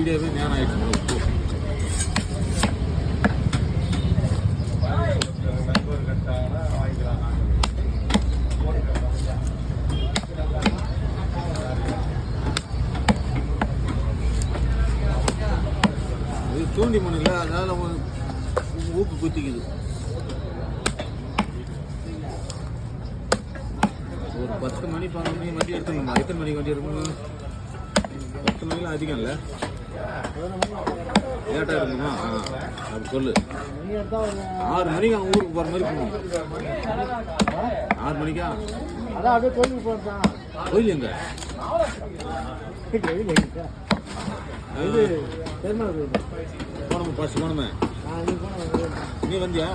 வீடியோவே நேரம் ஆயிடுச்சு. இது தூண்டி மண் இல்லை, அதனால ஊக்கு குத்திக்குது. ஒரு 10 மணி 12 மணி வண்டி எடுத்துக்கணுமா? எத்தனை மணிக்கு வண்டி எடுக்கணும்? 10 மணிலாம் அதிகம் இல்லை, லேட்டாக இருக்குமா? அப்படி சொல்லு. 6 மணிக்கு அவங்க ஊருக்கு போகிற மாதிரி போகணும். 6 மணிக்கா? அதான் அப்படியே கோயிலுக்கு போகிறதான். கோயில் எங்க? போனோம், ஃபர்ஸ்ட் போனோமே. நீ வந்தியா?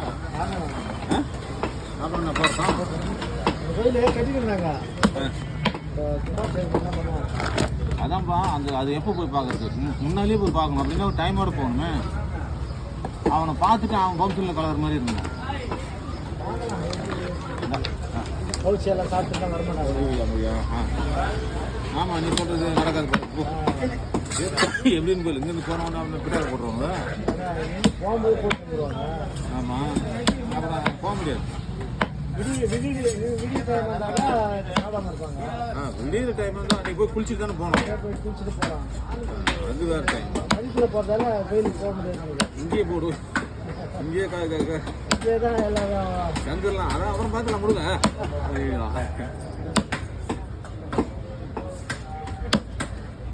அப்புறம் நான் பார்த்தோம் கோயிலே கட்டிக்கிறாங்க. அதான்ப்பா, அது எப்போ போய் பார்க்கறது? முன்னாலே போய் பார்க்கணும். அப்படின்னா ஒரு டைமோட போகணுமே. அவனை பார்த்துட்டு அவன் கவுன்சிலில் கலர் மாதிரி இருந்தான். கவுச்சியெல்லாம் சாப்பிட்டு தான் வரமாட்டாங்க. ஆமாம், நீ சொல்கிறது நடக்காது. எப்படின்னு கோயில் இங்கேருந்து போகிறவங்க அவங்க பிட்டாக போடுறவங்க போகும்போது போட்டு போடுவாங்க. ஆமாம், அப்புறம் போக முடியாது. விடிய டைம் வந்தாக்கா சாப்பிடாம இருப்பாங்க. விடிய டைம் வந்து அன்றைக்கி போய் குளிச்சுட்டு தானே போகணும். போய் குளிச்சுட்டு போகலாம். அது வேறு டைம். மதிப்பில் போகிறதால கோயிலுக்கு போக முடியாது. இங்கேயே போடு, இங்கேயே இங்கே தான் எல்லாரும் வந்துடலாம். அதான் அப்புறம் பார்த்துலாம் முடுங்க.